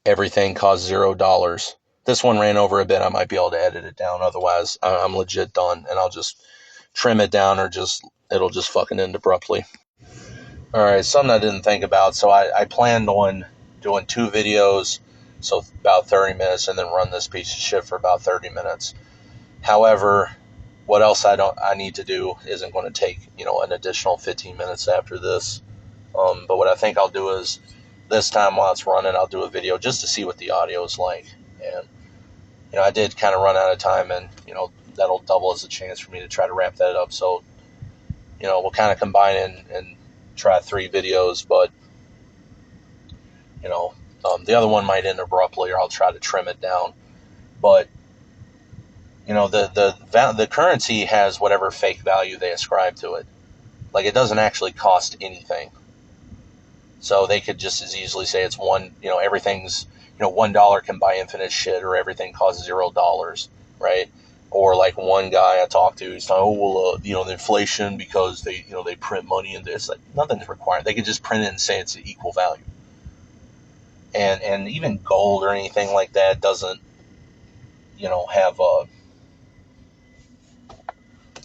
everything costs $0. This one ran over a bit. I might be able to edit it down. Otherwise, I'm legit done, and I'll just trim it down, or it'll just fucking end abruptly. All right, something I didn't think about. So I planned on doing 2 videos, so about 30 minutes, and then run this piece of shit for about 30 minutes. However, what else I need to do isn't going to take, an additional 15 minutes after this. But what I think I'll do is, this time while it's running, I'll do a video just to see what the audio is like. And, I did kind of run out of time, and, that'll double as a chance for me to try to wrap that up. So, we'll kind of combine and try 3 videos, but, the other one might end abruptly, or I'll try to trim it down. But, the currency has whatever fake value they ascribe to it. Like, it doesn't actually cost anything. So they could just as easily say it's everything's, $1 can buy infinite shit, or everything costs $0, right? Or like one guy I talked to, he's like, the inflation, because they print money in this. Like, nothing's required. They could just print it and say it's an equal value. And even gold or anything like that doesn't, have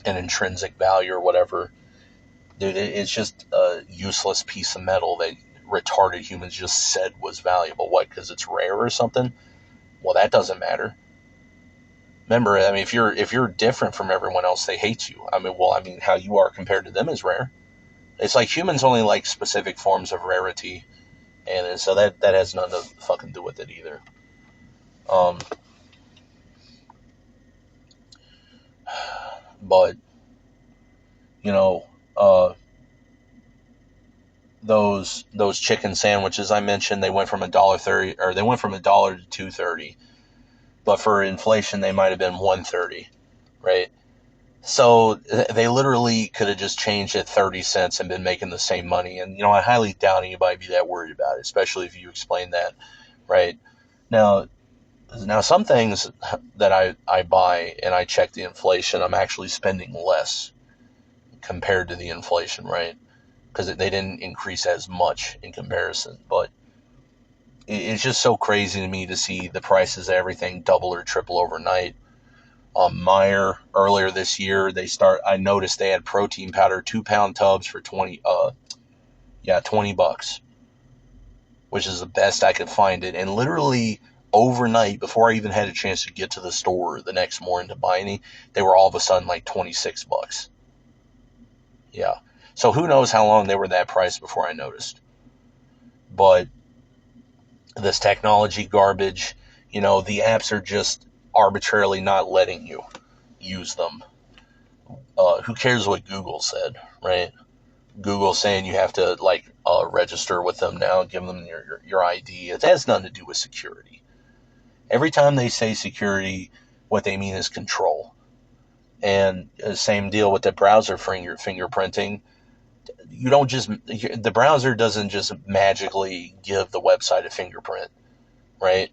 an intrinsic value or whatever. Dude, it's just a useless piece of metal that retarded humans just said was valuable. What, because it's rare or something? Well, that doesn't matter. Remember, if you're different from everyone else, they hate you. How you are compared to them is rare. It's like humans only like specific forms of rarity, and so that has nothing to fucking do with it either. But those chicken sandwiches I mentioned, they went from $1.30, or they went from $1 to $2.30, but for inflation they might have been $1.30, right? So they literally could have just changed it 30 cents and been making the same money. And I highly doubt anybody be that worried about it, especially if you explain that, right? Now some things that I buy and I check the inflation, I'm actually spending less compared to the inflation, right? Because they didn't increase as much in comparison. But it's just so crazy to me to see the prices of everything double or triple overnight. Meyer, earlier this year, I noticed they had protein powder 2-pound tubs for $20, which is the best I could find it. And literally overnight, before I even had a chance to get to the store the next morning to buy any, they were all of a sudden like $26. Yeah. So who knows how long they were that price before I noticed. But this technology garbage, the apps are just arbitrarily not letting you use them. Who cares what Google said, right? Google saying you have to register with them now, give them your ID. It has nothing to do with security. Every time they say security, what they mean is control. And same deal with the browser fingerprinting. The browser doesn't just magically give the website a fingerprint, right?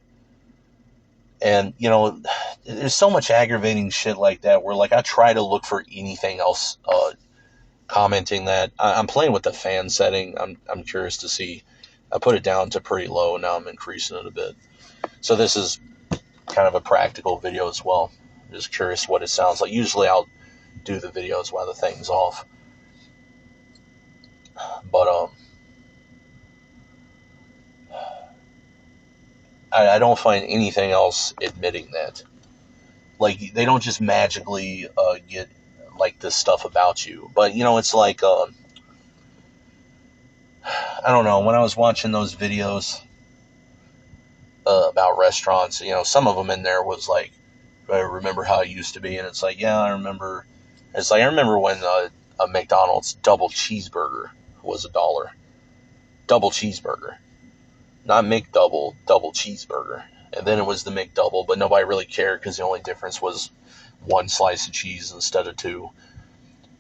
And, there's so much aggravating shit like that where, I try to look for anything else commenting that. I'm playing with the fan setting. I'm curious to see. I put it down to pretty low. Now I'm increasing it a bit. So this is kind of a practical video as well. I'm just curious what it sounds like. Usually I'll do the videos while the thing's off. But, I don't find anything else admitting that. They don't just magically get this stuff about you. But it's like I don't know. When I was watching those videos about restaurants, some of them in there was like, I remember how it used to be, and it's like, yeah, I remember. It's like I remember when a McDonald's double cheeseburger was $1. Double cheeseburger, not McDouble, double cheeseburger. And then it was the McDouble, but nobody really cared because the only difference was 1 slice of cheese instead of 2.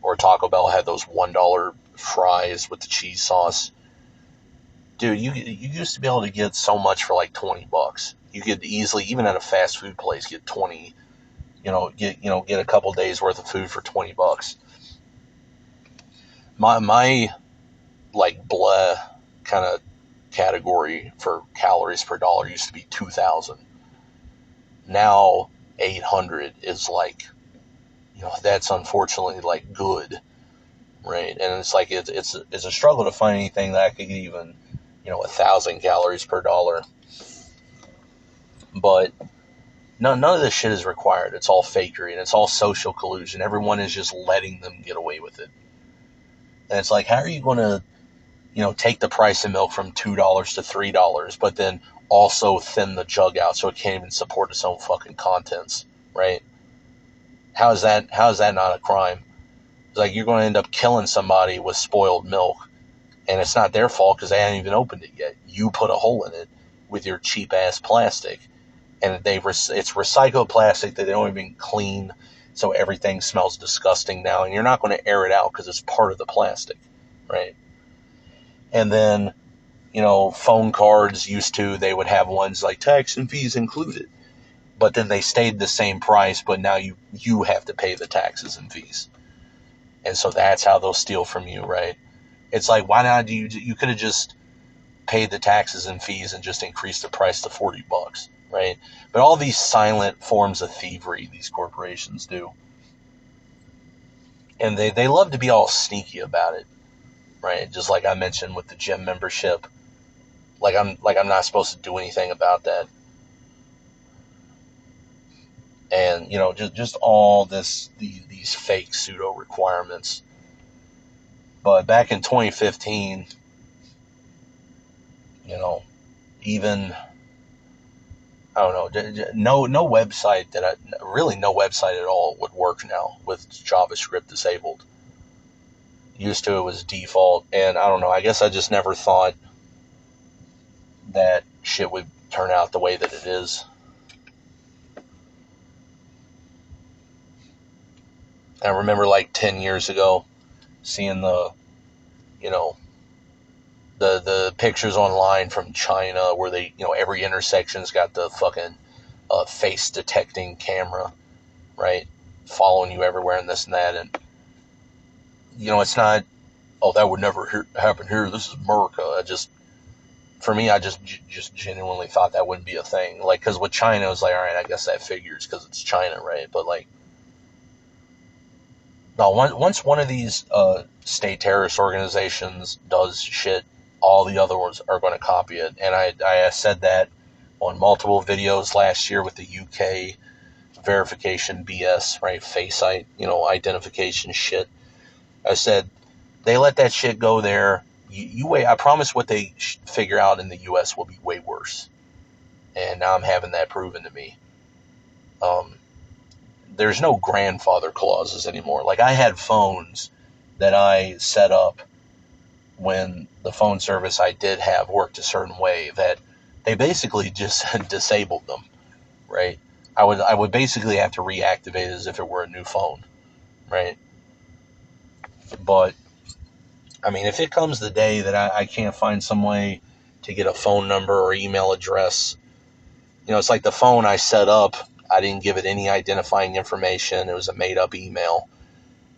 Or Taco Bell had those $1 fries with the cheese sauce. Dude, you used to be able to get so much for like $20. You could easily, even at a fast food place, get 20. Get a couple days worth of food for $20. My blah kind of category for calories per dollar used to be 2,000. Now 800 is like, that's unfortunately like good, right? And it's like it's a struggle to find anything that could get even 1,000 calories per dollar. But none of this shit is required. It's all fakery and it's all social collusion. Everyone is just letting them get away with it. And it's like, how are you going to take the price of milk from $2 to $3, but then also thin the jug out so it can't even support its own fucking contents, right? How is that not a crime? It's like you're going to end up killing somebody with spoiled milk, and it's not their fault because they haven't even opened it yet. You put a hole in it with your cheap ass plastic, and it's recycled plastic that they don't even clean, so everything smells disgusting now, and you're not going to air it out because it's part of the plastic, right? And then, phone cards they would have ones like tax and fees included, but then they stayed the same price, but now you have to pay the taxes and fees. And so that's how they'll steal from you, right? It's like, why not you could have just paid the taxes and fees and just increased the price to $40, right? But all these silent forms of thievery these corporations do. And they love to be all sneaky about it, right? Just like I mentioned with the gym membership. Like I'm not supposed to do anything about that. And, just all these fake pseudo requirements. But back in 2015, even, I don't know, no website no website at all would work now with JavaScript disabled. Used to, it was default, and I don't know, I guess I just never thought that shit would turn out the way that it is. I remember like 10 years ago seeing the pictures online from China where they, every intersection's got the fucking face detecting camera, right? Following you everywhere and this and that. And, it's not, oh, that would never happen here. This is America. I just genuinely thought that wouldn't be a thing. Like, because with China, it was like, all right, I guess that figures because it's China, right? But like, no, once one of these state terrorist organizations does shit, all the other ones are going to copy it. And I said that on multiple videos last year with the UK verification BS, right? Face identification shit. I said, they let that shit go there. You wait. I promise what they figure out in the US will be way worse. And now I'm having that proven to me. There's no grandfather clauses anymore. Like, I had phones that I set up when the phone service I did have worked a certain way that they basically just disabled them, right? I would basically have to reactivate it as if it were a new phone, right? But, I mean, if it comes the day that I can't find some way to get a phone number or email address, it's like the phone I set up, I didn't give it any identifying information. It was a made-up email.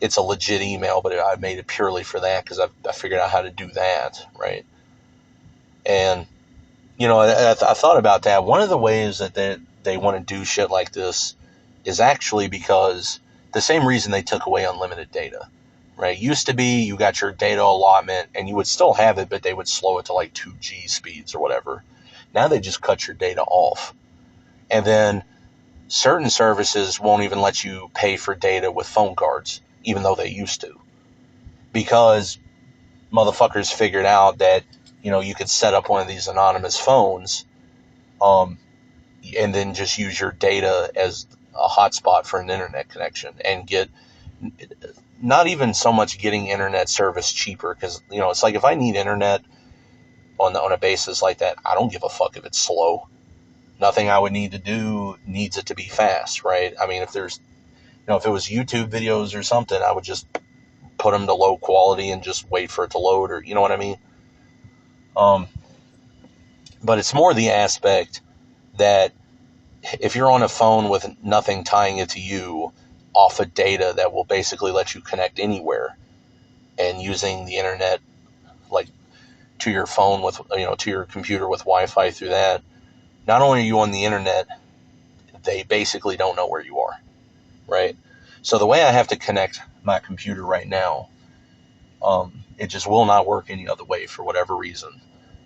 It's a legit email, but I made it purely for that because I figured out how to do that, right? And, I thought about that. One of the ways that they want to do shit like this is actually because the same reason they took away unlimited data, right? Used to be you got your data allotment and you would still have it, but they would slow it to like 2G speeds or whatever. Now they just cut your data off. And then certain services won't even let you pay for data with phone cards, even though they used to. Because motherfuckers figured out that, you could set up one of these anonymous phones and then just use your data as a hotspot for an internet connection and get not even so much getting internet service cheaper because, it's like if I need internet on a basis like that, I don't give a fuck if it's slow. Nothing I would need to do needs it to be fast, right? I mean, if there's, if it was YouTube videos or something, I would just put them to low quality and just wait for it to load, or you know what I mean? But it's more the aspect that if you're on a phone with nothing tying it to you off of data that will basically let you connect anywhere and using the internet, like, to your phone with, to your computer with Wi-Fi through that, not only are you on the internet, they basically don't know where you are, right? So the way I have to connect my computer right now, it just will not work any other way for whatever reason.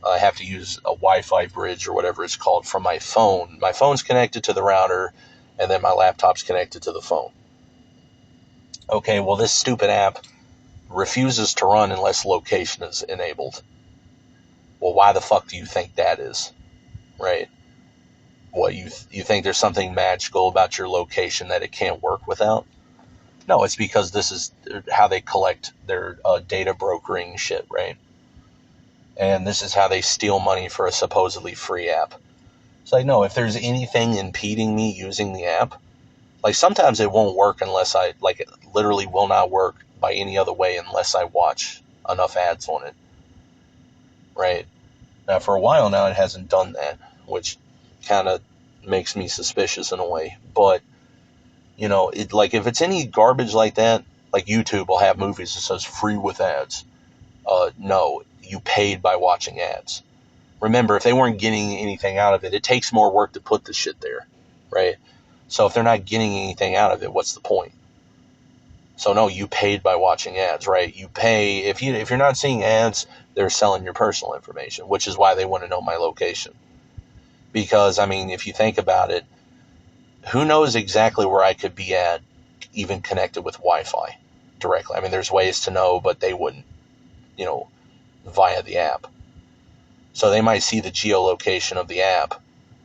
I have to use a Wi-Fi bridge or whatever it's called from my phone. My phone's connected to the router, and then my laptop's connected to the phone. Okay, well, this stupid app refuses to run unless location is enabled. Well, why the fuck do you think that is, right? What, you think there's something magical about your location that it can't work without? No, it's because this is how they collect their data brokering shit, right? And this is how they steal money for a supposedly free app. It's like, no, if there's anything impeding me using the app, like sometimes it won't work unless it literally will not work by any other way unless I watch enough ads on it, right? Now, for a while now, it hasn't done that, which kind of makes me suspicious in a way. But, if it's any garbage like that, like YouTube will have movies that says free with ads. No, you paid by watching ads. Remember, if they weren't getting anything out of it, it takes more work to put the shit there, right? So if they're not getting anything out of it, what's the point? So no, you paid by watching ads, right? You pay, if you're not seeing ads, they're selling your personal information, which is why they want to know my location. Because, if you think about it, who knows exactly where I could be at, even connected with Wi-Fi directly? There's ways to know, but they wouldn't, via the app. So they might see the geolocation of the app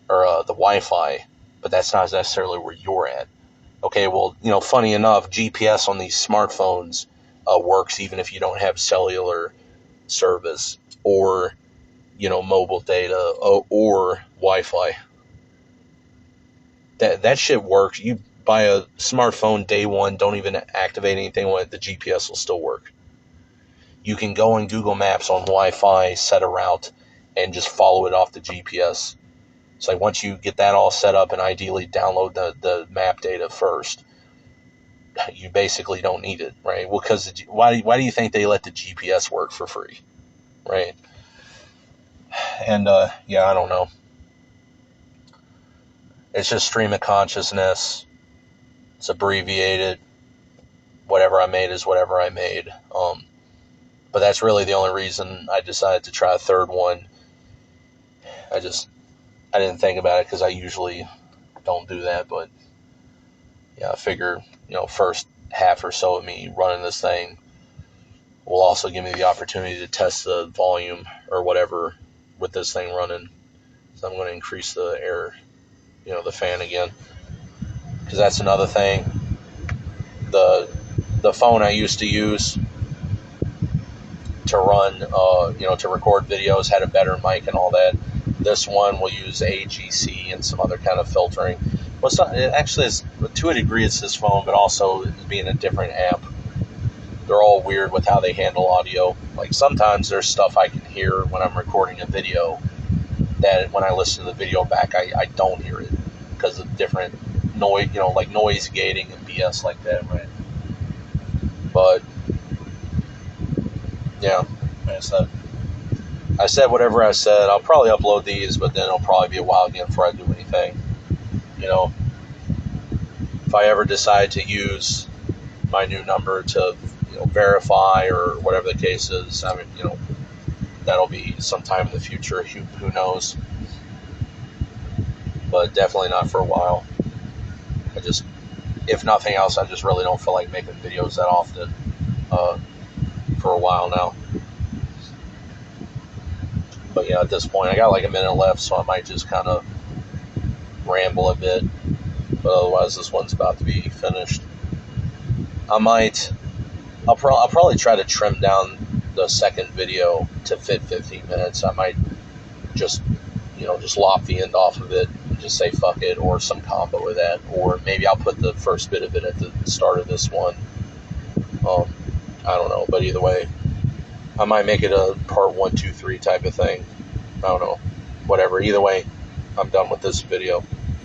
or the Wi-Fi, but that's not necessarily where you're at. Okay, well, funny enough, GPS on these smartphones works even if you don't have cellular service or, mobile data or Wi-Fi. That shit works. You buy a smartphone day one, don't even activate anything on it, the GPS will still work. You can go in Google Maps on Wi-Fi, set a route, and just follow it off the GPS. So once you get that all set up and ideally download the map data first, you basically don't need it, right? Well, because why do you think they let the GPS work for free, right? And, I don't know. It's just stream of consciousness. It's abbreviated. Whatever I made is whatever I made. But that's really the only reason I decided to try a third one. I didn't think about it because I usually don't do that. But yeah, I figure, first half or so of me running this thing will also give me the opportunity to test the volume or whatever with this thing running. So I'm going to increase the air, the fan again. Because that's another thing. The phone I used to use to run, to record videos had a better mic and all that. This one will use AGC and some other kind of filtering. Well, it's not, it actually is, to a degree, it's this phone, but also being a different app. They're all weird with how they handle audio. Like sometimes there's stuff I can hear when I'm recording a video that when I listen to the video back, I don't hear it because of different noise, like noise gating and BS like that, right? But yeah, I said whatever I said. I'll probably upload these, but then it'll probably be a while again before I do anything. If I ever decide to use my new number to verify or whatever the case is, that'll be sometime in the future. Who knows? But definitely not for a while. If nothing else, I just really don't feel like making videos that often for a while now. But yeah, at this point, I got like a minute left, so I might just kind of ramble a bit. But otherwise, this one's about to be finished. I'll probably try to trim down the second video to fit 15 minutes. I might just lop the end off of it and just say fuck it, or some combo with that. Or maybe I'll put the first bit of it at the start of this one. I don't know, but either way, I might make it a part 1, 2, 3 type of thing. I don't know. Whatever. Either way, I'm done with this video.